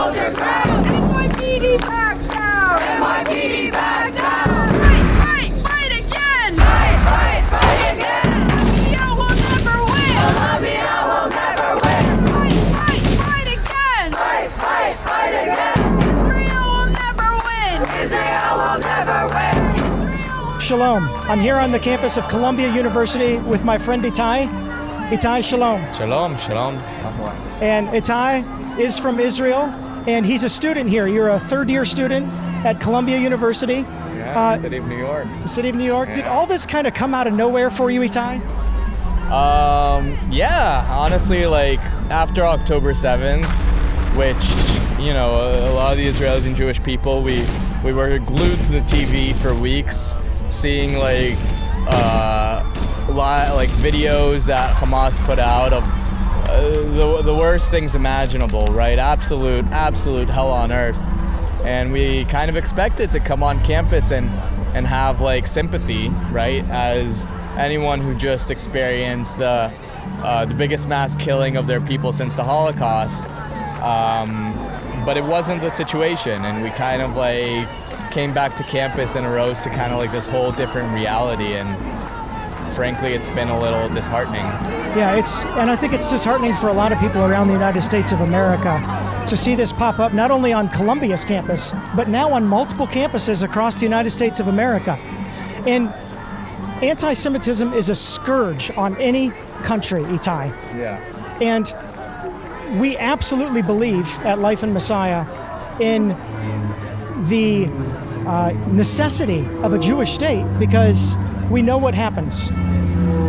hold your ground. NYPD back down. NYPD back down. Fight again. Fight again. Colombia will never win. Colombia will never win. Fight again. Fight again. Israel will never win. Israel will never win. Shalom. I'm here on the campus of Columbia University with my friend Itai. Itai, shalom. Shalom. And Itai is from Israel, and he's a student here. You're a third-year student at Columbia University. Yeah, City of New York. The city of New York. Yeah. Did all this kind of come out of nowhere for you, Itai? Yeah, honestly, like after October 7th, which, you know, a lot of the Israelis and Jewish people, we were glued to the TV for weeks, seeing like videos that Hamas put out of the worst things imaginable, right? Absolute hell on earth. And we kind of expected to come on campus and have like sympathy, right? As anyone who just experienced the biggest mass killing of their people since the Holocaust. But it wasn't the situation, and we kind of like came back to campus and arose to kind of like this whole different reality, and frankly, it's been a little disheartening. Yeah, and I think it's disheartening for a lot of people around the United States of America to see this pop up not only on Columbia's campus, but now on multiple campuses across the United States of America. And anti-Semitism is a scourge on any country, Itai. Yeah. And we absolutely believe at Life in Messiah in the necessity of a Jewish state, because we know what happens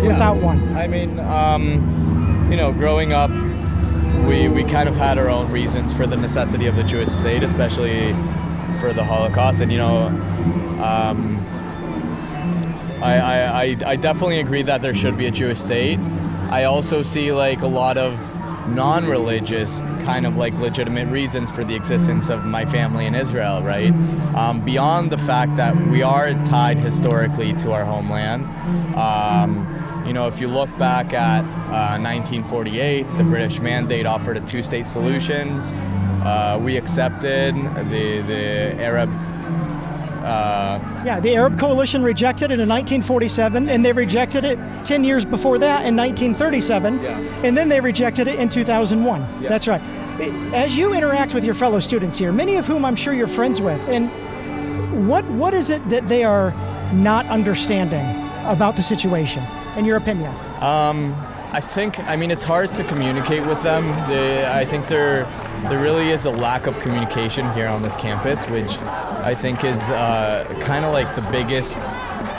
without one. I mean, you know, growing up, we kind of had our own reasons for the necessity of the Jewish state, especially for the Holocaust. And, you know, I definitely agree that there should be a Jewish state. I also see like a lot of non-religious kind of like legitimate reasons for the existence of my family in Israel, right? Beyond the fact that we are tied historically to our homeland. You know, if you look back at 1948, the British mandate offered a two-state solutions. We accepted the Arab. The Arab coalition rejected it in 1947, and they rejected it 10 years before that in 1937, and then they rejected it in 2001. Yeah. That's right. As you interact with your fellow students here, many of whom I'm sure you're friends with, and what is it that they are not understanding about the situation, in your opinion? I mean, it's hard to communicate with them. I think there really is a lack of communication here on this campus, which I think is kind of like the biggest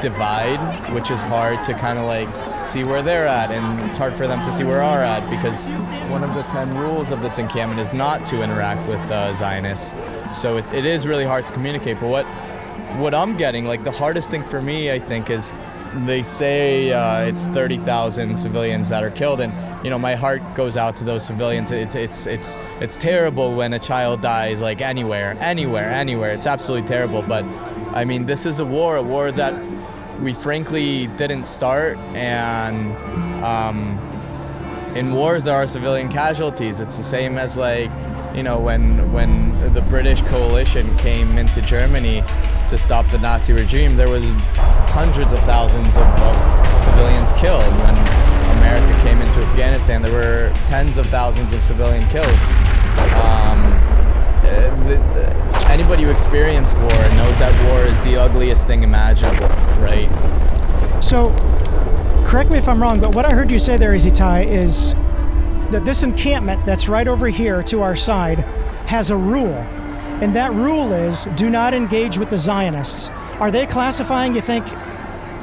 divide, which is hard to kind of like see where they're at, and it's hard for them to see where we're at, because one of the 10 rules of this encampment is not to interact with Zionists. So it is really hard to communicate. But what I'm getting, like the hardest thing for me, I think, is they say it's 30,000 civilians that are killed, and you know, my heart goes out to those civilians. It's terrible when a child dies, like anywhere. It's absolutely terrible. But I mean, this is a war that we frankly didn't start, and in wars there are civilian casualties. It's the same as like, you know, when the British coalition came into Germany to stop the Nazi regime, there was hundreds of thousands of civilians killed. When America came into Afghanistan, there were tens of thousands of civilians killed. Anybody who experienced war knows that war is the ugliest thing imaginable, right? So, correct me if I'm wrong, but what I heard you say there, Itai, is that this encampment that's right over here to our side has a rule. And that rule is, do not engage with the Zionists. Are they classifying, you think,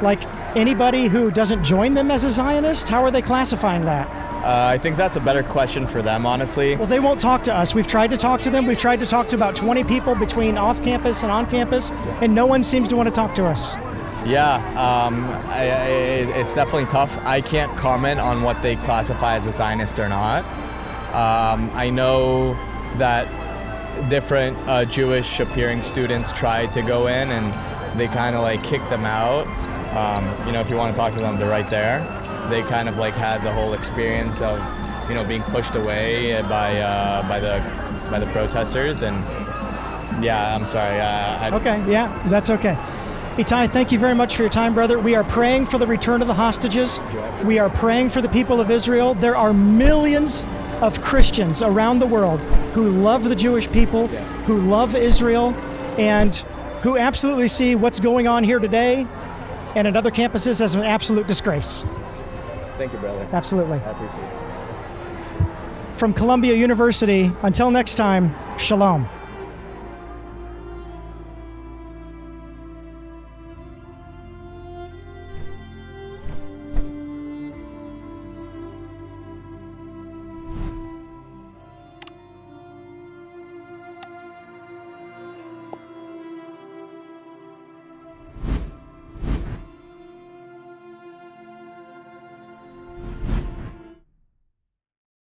like anybody who doesn't join them as a Zionist? How are they classifying that? I think that's a better question for them, honestly. Well, they won't talk to us. We've tried to talk to them. We've tried to talk to about 20 people between off campus and on campus, and no one seems to want to talk to us. Yeah, it's definitely tough. I can't comment on what they classify as a Zionist or not. I know that different Jewish appearing students tried to go in, and they kind of like kicked them out. You know, if you want to talk to them, they're right there. They kind of like had the whole experience of, being pushed away by the protesters. And yeah, I'm sorry. Okay, yeah, that's okay. Itai, thank you very much for your time, brother. We are praying for the return of the hostages. We are praying for the people of Israel. There are millions of Christians around the world who love the Jewish people, who love Israel, and who absolutely see what's going on here today and at other campuses as an absolute disgrace. Thank you, brother. Absolutely. I appreciate it. From Columbia University, until next time, shalom.